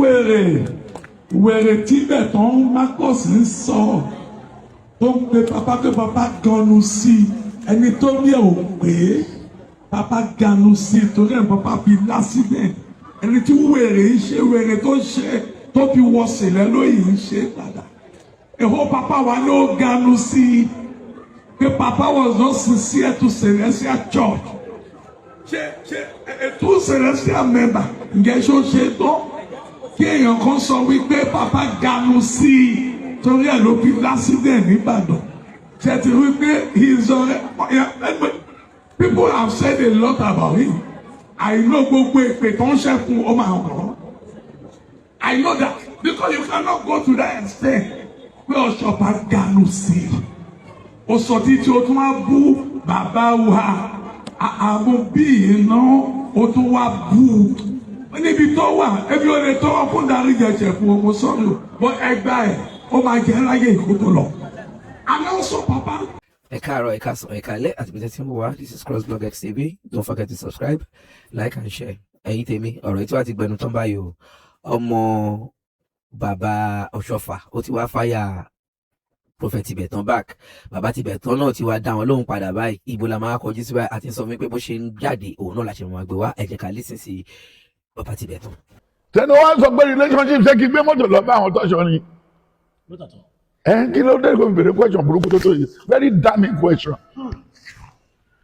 wèrè Tibetan Marcus ń sọ tó ń pe papa pé papa ganu sí ẹni tó ní ò pé papa ganu sí torí ẹ̀ papa fi lásìdẹ̀ ẹni tí wèrè ń ṣe wèrè tó ṣe tó fi wọ sílẹ̀ lóyìn ń ṣe padà èho papa wa ló ganu sí pé papa was not sincere to Celestial Church ṣe two Celestial member ǹjẹ́ ṣó ṣe tó kí èèyàn kan sọ wípé papa ganu sí i torí ẹ̀ ló fi lásìdẹ̀ nìbàdàn ṣe ti wípé he is people have said a lot about him. I know gbogbo èpè tó ń ṣe fún ọmọ àwọn. I know that because you cannot go to that extent pé ọ̀ṣọ́pá ganu sí i. O sọ títí o tún wá bú bàbá wa àwọn bíi iná o tún wá bú níbi tó wà ebi o lè tọrọ fún darí jẹjẹ fún ọmọ sọ̀rọ̀ bọ́ ẹgbà ẹ̀ ó máa jẹ́ láyé ìkótó lọ. Àná sọ papa. Ẹ káàárọ̀, ẹ káàsán, ẹ káalẹ́ àti bíi tẹ́tí ń bọ̀ wá. This is CrossblogXTV. Don't forget to subscribe, like and share. Ẹ̀yin tèmi, ọ̀rọ̀ tí wàá ti gbẹnu tán báyìí o. Ọmọ bàbá Ọ̀ṣọ́fà ó ti wá fáyà Prophet Tibetan back. Bàbá Tibetan náà ti wá dá wọn lóhùn padà báyìí. Ibo la máa kọjú sí báyìí àti sọ fún mi pé bó ṣe ń jáde òun náà la ṣe máa gbé wá. Ẹ jẹ́ ká listen sí bàbá Tibetan. Tẹnu wá sọ pé relationship ṣé kí gbé mọ́tò lọ bá àwọn tọ́ṣọ ni. Kí ló dé kó n bèrè question burúkú tó tó yìí? Very damning question.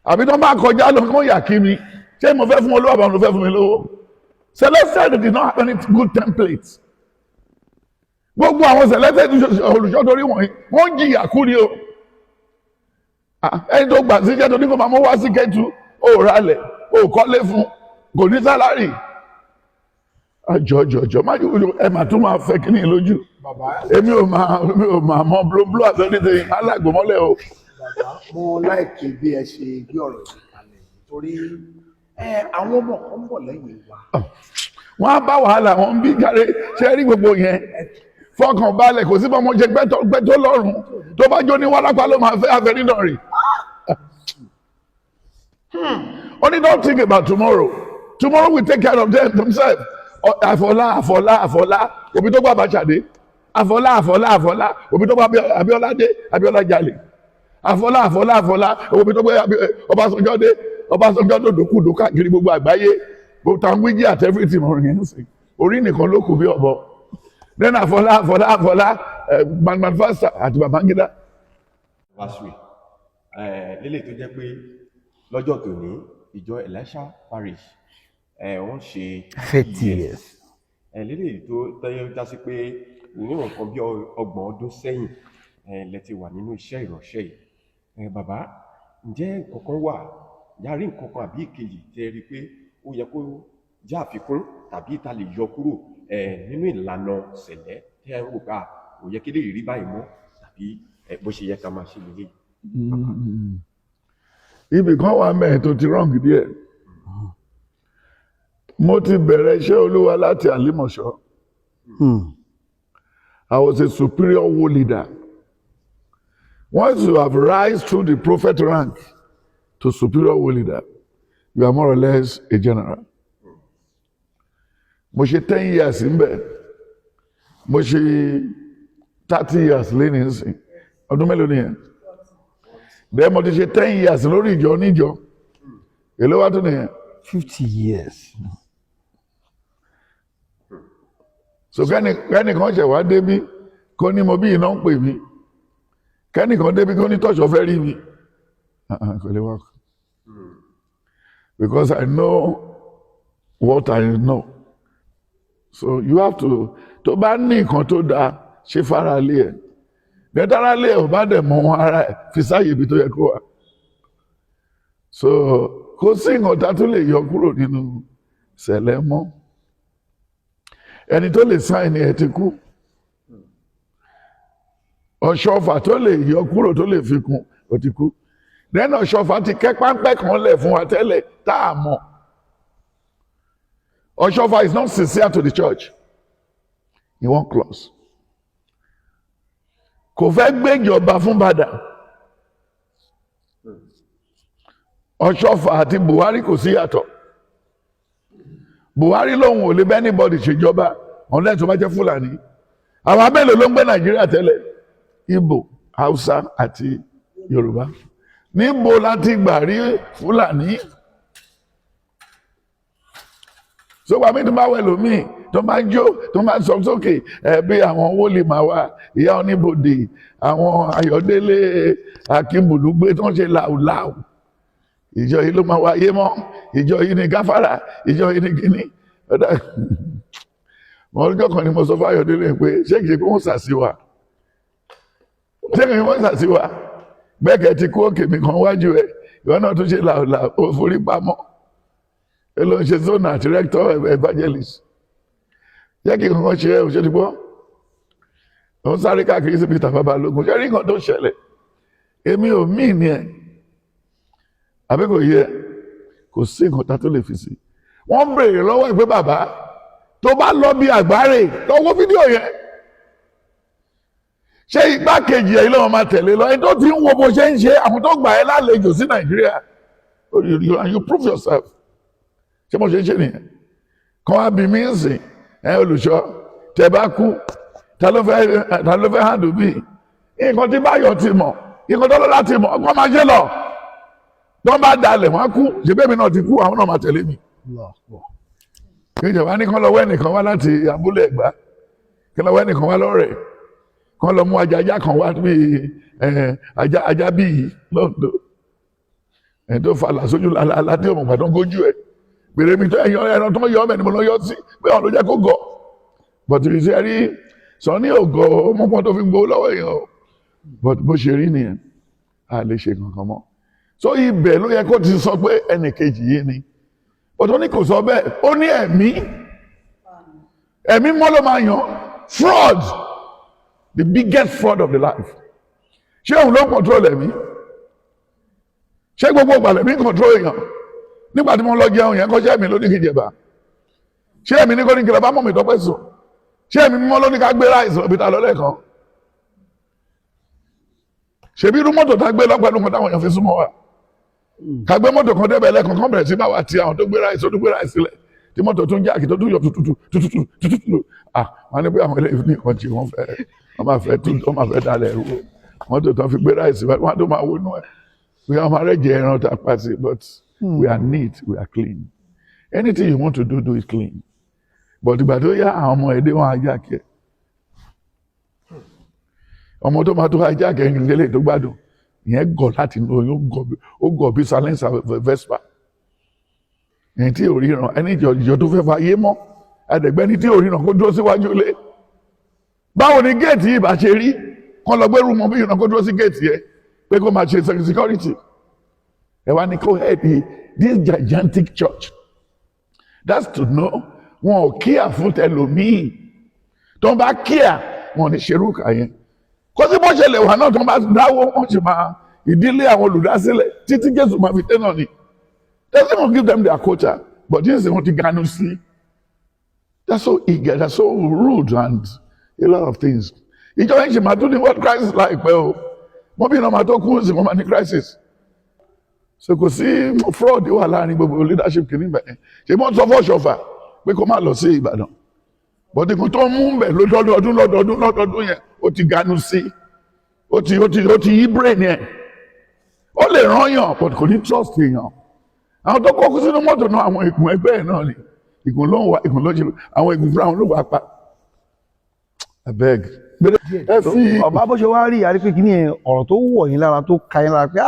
Àbí tó bá kọjá lọ kó yà kí mi, ṣé mo fẹ́ fún olówó àbáwọn ló fẹ́ fún mi lówó? Celestial did not have any good templates. Gbogbo àwọn Celestial olùṣọ́ torí wọ̀nyí, wọ́n jìyà kú ni o. Ẹni tó gbà sí iṣẹ́ tó ní kó máa mú wá sí Kẹ́tù, ó ralẹ̀, ó kọ́lé fún, kò ní sálárì. Àjọjọjọ má yóò ẹ mà tún máa fẹ́ kíní lójú. Èmi ò máa mọ blóbló àtọ́nídé alágbòmọ́lẹ̀ o. Bàbá mo láìkè bí ẹ ṣe gbé ọ̀rọ̀ yìí kalẹ̀ torí àwọn ọmọ kan ń bọ̀ lẹ́yìn wa. Wọ́n á bá wàhálà wọn bí jáde ṣe rí gbogbo yẹn. Fọkàn balẹ̀ kò sí bá wọn ṣe gbẹ́tọ́ lọ́rùn tó bá jó ní wárápá ló máa fẹ́ afẹ́rídọ̀rì. Only don't think about tomorrow. Tomorrow will take care of themselves. Àfọlá òbí tó gbà Bàṣàdé. Àfọlá òbí tó gbà Abíọ́lá dé Abíọ́lá jalè. Àfọlá òbí tó gbà Ọbásanjọ́ dé Ọbásanjọ́ dòdòkúdò káàkiri gbogbo àgbáyé. Gbogbo àwọn wíjì àti everything orin yẹn ń sìn. Orí nìkan ló kù bí ọ̀bọ. Then àfọlá manifesta àti Babangida. Last week lélẹ̀ tó jẹ́ pé lọ́jọ́ tòní ìjọ Elisha Parish wọ́n ṣe 50 years. Lélẹ̀ tó tẹ́yẹ́ já sí pé níwọ̀n kan bí 30 ọdún sẹ́yìn lẹ ti wà nínú iṣẹ́ ìránṣẹ́ yìí. Bàbá ǹjẹ́ nǹkankan wà yàrí nǹkankan àbí ìkejì tẹ́ rí pé ó yẹ kó jẹ́ àfikún tàbí ìta lè yọ kúrò nínú ìlànà ṣẹlẹ̀ tẹ́ ń wò ká kò yẹ kí lè rí báyìí mọ́ tàbí bó ṣe yẹ ká máa ṣe lélẹ̀. Ibì kan wà mẹ́ẹ̀ tó ti rọ́ǹgì díẹ̀. Mo ti bẹ̀rẹ̀ iṣẹ́ Olúwa láti Àlímọ̀ṣọ́. I was a superior war leader. Once you have rise through the prophet rank to superior war leader, you are more or less a general. Mo ṣe 10 years ń bẹ̀. Mo ṣe 30 years lẹ́yìn ìsìn. Ọdún mélòó ni yẹn? Bẹ́ẹ̀ mo ti ṣe 10 years lórí ìjọ oníjọ. Èló wá tún nìyẹn? 50 years. So kẹ́nìkan ṣẹ̀ wá débí kó ní mo bí iná ń pè mí. Kẹ́nìkan débí kó ní tọ́ṣọ̀ fẹ́ rí mi. Kò lè work. Because I know what I know. So you have to, tó bá ní nǹkan tó dáa ṣe fara lé ẹ̀. Bẹ́tara lé ẹ̀ ò bá dẹ̀ mọ wọn ara ẹ̀ fi sáyè ibi tó yẹ kó wà. So kò sí nǹkan tá tó lè yọ kúrò nínú ṣẹlẹ̀ mọ́. Ẹni tó lè sáìn ẹ̀ ti kú. Ọ̀ṣọ́fà tó lè yọ kúrò tó lè fi kún ó ti kú. Then Ọ̀ṣọ́fà ti kẹ́ páńpẹ́ kan lẹ̀ fún wa tẹ́lẹ̀ tá a mọ̀. Ọ̀ṣọ́fà is not sincere to the church. In one clause. Kò fẹ́ gbéjọba fún Bàdà. Ọ̀ṣọ́fà àti Buhari kò sí yàtọ̀. Buhari lòun ò lè bẹ́ anybody ṣèjọba. unless tó bá jẹ́ Fúlàní. Àwọn abẹ́lẹ̀ ló ń gbé Nàìjíríà tẹ́lẹ̀, Ìgbò, Haúsá àti Yorùbá. Níbo láti gbà rí Fúlàní? So wà mí tó bá wẹ̀ lómi tó máa ń jó tó máa ń sọ sókè bí àwọn wòlíì máa wà, Ìyá Oníbodè, àwọn Ayọ̀délé Akínbùdúgbé tó ń ṣe làwùlàwù. Ìjọ yìí ló máa wáyé mọ́, ìjọ yìí ni gáfárà, ìjọ yìí ni gíní. Ọjọ́ kan ni mo sọ fún Ayọ̀délé pé ṣé kìí ṣe pé wọ́n sàsí wa? Ṣé kìí wọ́n sàsí wa? Bẹ́ẹ̀kẹ́ ti kú òkè mi kan wájú ẹ̀, ìwọ náà tún ṣe làwùlàwù, ó forí pamọ́. Ẹ ló ń ṣe zona àti rector evangelist. Jẹ́ kí nǹkan ṣe ẹ́ òṣèlú gbọ́. Òun sáré káàkiri sí Peter Babalógun. Ṣé rí nǹkan tó ṣẹlẹ̀? Èmi ò mí ni ẹ̀. Àbí kò yẹ? Kò sí nǹkan tá tó lè fi sí. Wọ́n béèrè lọ́wọ́ ìpé bàbá tó bá lọ bí àgbáre lọ́wọ́ fídíò yẹn. Ṣé igbákejì ẹ̀ lọ́wọ́ máa tẹ̀lé lọ? Ẹni tó ti ń wo bó ṣe ń ṣe àwọn tó gbà ẹ́ lálejò sí Nàìjíríà. You prove yourself. Ṣé mo ṣe ń ṣe nìyẹn? Kan wá bí mi ń sìn, olùṣọ́, tẹ bá kú, ta ló fẹ́ handle bí? Nǹkan tí Báyọ̀ ti mọ̀, nǹkan tó lọ́lá ti mọ̀, ọgbọ́n máa ṣe lọ. Tó bá dalẹ̀ wọ́n kú, ṣe bẹ́ẹ̀ mi náà ti kú, àwọn náà máa tẹ̀lé mi. Ìjọba ní kan lọ wẹ́ nìkan wá láti abúlé Ẹ̀gbá, kí lọ wẹ́ nìkan wá lọ́rẹ̀, kan lọ mú ajá kan wá bí ajá bí yìí lọ́dọ̀. Ẹ̀ tó falà sójú lálá tí òmùgbà tó ń gójú ẹ̀. Bèrè mi tó ẹran tó ń yọ ọmọ ẹni mo lọ yọ sí pé ọ̀n ló jẹ́ kó gọ̀. But you see, rí sọ ní ògọ̀ ọmọkùnrin tó fi gbowó lọ́wọ́ èèyàn o. But bó ṣe rí nìyẹn, a lè ṣe kankan mọ́. So ibẹ̀ ló yẹ kó ti sọ pé ẹnì kejì yìí ni. But ó ní kò sọ bẹ́ẹ̀, ó ní ẹ̀mí mọ́ ló máa yàn. Fraud, the biggest fraud of the life. Ṣé òun ló ń control ẹ̀mí? Ṣé gbogbo ìgbà lẹ̀mí control èèyàn? Nígbà tí mo lọ jẹun yẹn kọ́ ṣé ẹ̀mí ló ní kí jẹba? Ṣé ẹ̀mí ní kó ní kí lọ bá mọ̀ mi tọ́pẹ́ sùn? Ṣé ẹ̀mí mímọ́ ló ní ká gbé ráìsì lọ bí ta lọ́lẹ́ kan? Ṣèbí irú mọ́tò tá gbé lọ́pẹ́ lóko táwọn èèyàn fi súnmọ́ wa? Ká gbé mọ́tò kan débẹ̀ lẹ́kan kan bẹ̀rẹ̀ sí máa wà tí àwọn tó gbé ráìsì lẹ̀ tí mọ́tò tó ń jáàkì tó tún yọ tututu. Wọ́n ní pé àwọn eléyìí ní ìkan tí wọ́n máa fẹ́ dalẹ̀ ẹ̀rú. Mọ́tò tó fi gbé ráìsì wọ́n tó máa wọnú ẹ̀. Wọ́n máa rẹ̀ jẹ ẹran tá a pa sí, but we are neat, we are clean. Anything you want to do it clean. But ìgbà tó yá àwọn ọmọ ẹ̀dẹ́ wọn ajá kẹ. Ọmọ tó máa tó ajá kẹ ẹ̀yìn délé tó gbádùn. Ìyẹn gọ̀ láti inú oyún ó gọ̀ bí silencer Vespa. Ẹni tí ò ríran, ẹni ìjọ tó fẹ́ fa ayé mọ́. Ẹ̀dẹ̀gbẹ́ni tí ò ríran kó dúró síwájú ilé. Báwo ni géètì yìí bá ṣe rí? Kọ́ lọ gbẹ́rù mọ́ bí ìran kó dúró sí géètì yẹn pé kó máa ṣe security. Ẹ wá ní kó head this gigantic church. That's to know wọn ò kíà fún tẹlòmíì. Tó ń bá kíà wọn ò ní ṣerú kà yẹn. Kó sí bó ṣẹlẹ̀ wà náà tó ń bá dáwó wọn ṣe máa ìdílé àwọn olùdásílẹ̀ títí Jésù máa fi tẹ́nà ni. Doesn't even give them their quota, but this is what you ganu see. That's so eager, that's so rude and a lot of things. Ìjọba yìí ṣe máa tún ní what crisis láìpẹ́ o. Wọ́n bí iná máa tó kú sí wọn máa ní crisis. So kò sí fraud wà láàrin gbogbo leadership kìíní bẹ̀rẹ̀. Ṣé wọ́n sọ fọ́ṣọ̀fà pé kó má lọ sí Ìbàdàn. Bọ̀dé kan tó ń mú bẹ̀ lọ́dọọdún yẹn, ó ti ganu sí. Ó ti yí brain yẹn. Ó lè rán yàn, but kò ní trust èèyàn. Àwọn tó kọ́kọ́ sínú mọ́tò náà, àwọn ìgùn ẹgbẹ́ ẹ̀ náà ni. Ìgùn ló ń wá, ìgùn ló ń ṣe, àwọn ìgùn fúnra wọn ló wà pa. Abeg. Ọba bó ṣe wá rí àrí pé kí ni ọ̀rọ̀ tó wọ̀ yín lára tó ka yín lára pé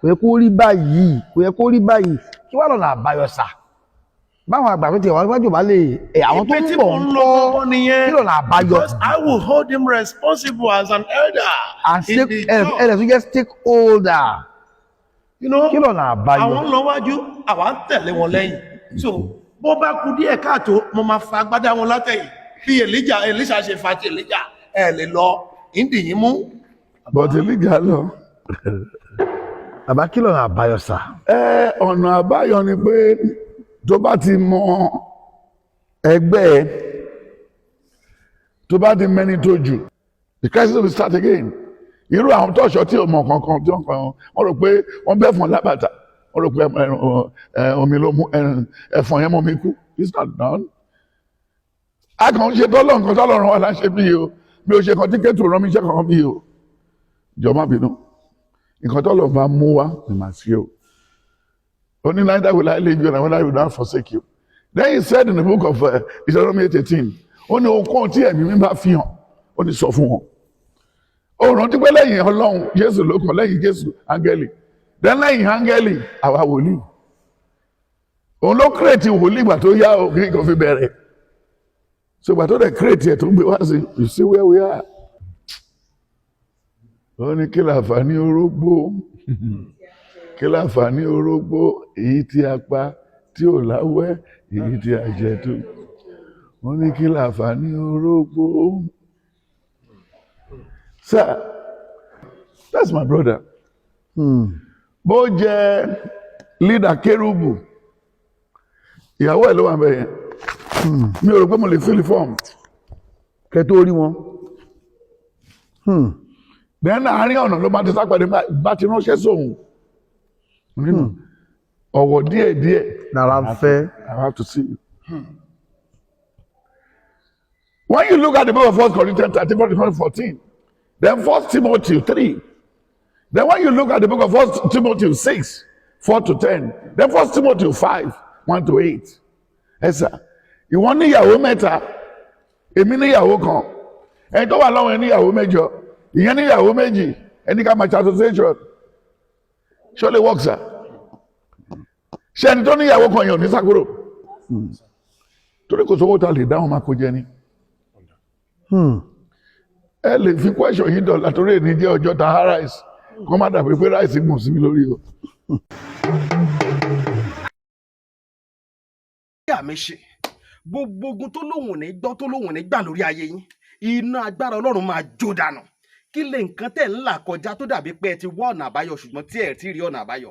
kò yẹ kó rí báyìí, kò yẹ kó rí báyìí, kí wàá lọ́nà àbáyọ sà. Báwọn àgbà tó ti wà níwájú bá lè àwọn tó ń bọ̀ ń kọ́ kí lọ́nà àbáyọ. Because I will hold him responsible as an elder. And ẹ̀rẹ̀ tó jẹ́ stakeholder. You know, kí lọ́nà àbáyọ. àwọn ń lọ wájú, àwa ń tẹ̀lé wọn lẹ́yìn. So bó bá kù díẹ̀ káàtó, mo máa fa agbádá wọn látẹ̀yìn. Bí Èlíṣà ṣe fa ti Èlíjà, ẹ lè lọ ìdìyín mú. But Èlíjà lọ. Bàbá kí lọ́nà àbáyọ sà. Ọ̀nà àbáyọ ni pé tó bá ti mọ ẹgbẹ́ ẹ, tó bá ti mẹ́ni tó jù, the crisis will start again. Irú àwọn tọ́ṣọ tí ò mọ̀ kankan tí wọ́n rò pé wọ́n bẹ́ fún lábàtà, wọ́n rò pé omi ló mú ẹ̀fọn yẹn mọ́ mi kú. It's not done. a kàn ń ṣe tọ́lọ̀ nǹkan tọ́lọ̀ ràn wá láṣẹ bí o mi ò ṣe kan tí kẹ́tù rán mi iṣẹ́ kankan bí o jọ má bínú nǹkan tọ́lọ̀ bá mú wá ni màá sí o only neither will I leave you and I will not forsake you. Then he said in the book of Deuteronomy 8:18 ó ní ohunkóhun tí ẹ̀mí mi bá fi hàn ó ní sọ fún wọn ó rántí pé lẹ́yìn Ọlọ́run Jésù ló kàn lẹ́yìn Jésù áńgẹ́lì then lẹ́yìn áńgẹ́lì àwa wòlíì òun ló kírètì wòlíì ìgbà tó yá o kí nǹkan fi bẹ̀rẹ̀ so ìgbà tó dẹ̀ kírètì ẹ̀ tó ń gbé wá sí you see where we are ó ní kí láǹfààní orógbó kí láǹfààní orógbó èyí tí a pa tí ò láwẹ́ èyí tí a jẹ tó ó ní kí láǹfààní orógbó sir that's my brother bó jẹ leader kérúbù ìyàwó ẹ̀ ló wà bẹ́ẹ̀ yẹn mi ò rò pé mo lè fill form kẹ́ tó rí wọn. then àárín ọ̀nà ló bá ti sápàdé bá ti ránṣẹ́ sóhun nínú ọ̀wọ̀ díẹ̀díẹ̀ Nàrà ń fẹ́. I have to see you. When you look at the book of 1 Corinthians 13-14, then 1 Timothy 3, then when you look at the book of 1 Timothy 6, 4-10, then 1 Timothy 5, 1-8. Ẹ sà, ìwọ níyàwó mẹ́ta, èmi níyàwó kan, ẹni tó wà lọ́wọ́ ẹni níyàwó mẹ́jọ, ìyẹn níyàwó méjì, ẹni ká máa ṣe association. Ṣé ó lè work sir? Ṣé ẹni tó níyàwó kan yẹn ò ní sákúrò? Torí kò sówó ta lè dáhùn máa kó jẹ ni. Ẹ lè fi question yìí dọ̀là torí èyí jẹ́ ọjọ́ ta há rice kó má dàbí pé rice gùn sí mi lórí o. àmì ṣe gbogbo ogun tó lóhùn ní gbọ́ tó lóhùn ní gbà lórí ayé yín iná agbára Ọlọ́run máa jó dànù kí lè nǹkan tẹ̀ ń là kọjá tó dàbí pé ẹ ti wá ọ̀nà àbáyọ ṣùgbọ́n tí ẹ ti rí ọ̀nà àbáyọ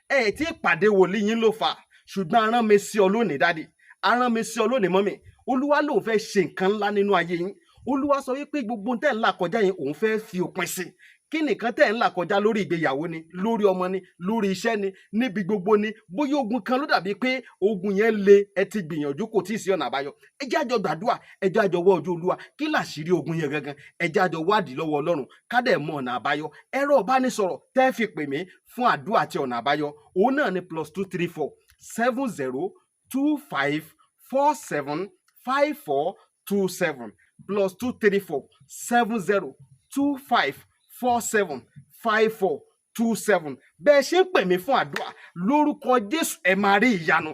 ẹ ti pàdé wòlíì yín ló fà ṣùgbọ́n arán mi sí ọ lónìí dádì arán mi sí ọ lónìí mọ́mì Olúwa lòun fẹ́ ṣe nǹkan ńlá nínú ayé yín Olúwa sọ wípé gbogbo tẹ̀ ń là kọjá yín òun fẹ́ fi òpin sí kí nìkan tẹ̀ ń là kọjá lórí ìgbéyàwó ni lórí ọmọ ni lórí iṣẹ́ ni níbi gbogbo ni bóyá ogun kan ló dàbí pé ogun yẹn le ẹ ti gbìyànjú kò tí ì sí ọ̀nà àbáyọ ẹ jẹ́ àjọ gbàdúrà ẹ jẹ́ àjọ wá ojú Olúwa kí làṣírí ogun yẹn gangan ẹ jẹ́ àjọ wádìí lọ́wọ́ Ọlọ́run ká dẹ̀ mọ ọ̀nà àbáyọ ẹ̀rọ ìbánisọ̀rọ̀ tẹ́ fi pè mí fún àdúrà àti ọ̀nà àbáyọ òun náà ni +234 70 25 47 5427 +234 70 25 47 5427 bẹ́ẹ̀ ṣe ń pè mí fún àdúrà lórúkọ Jésù ẹ máa rí ìyanu.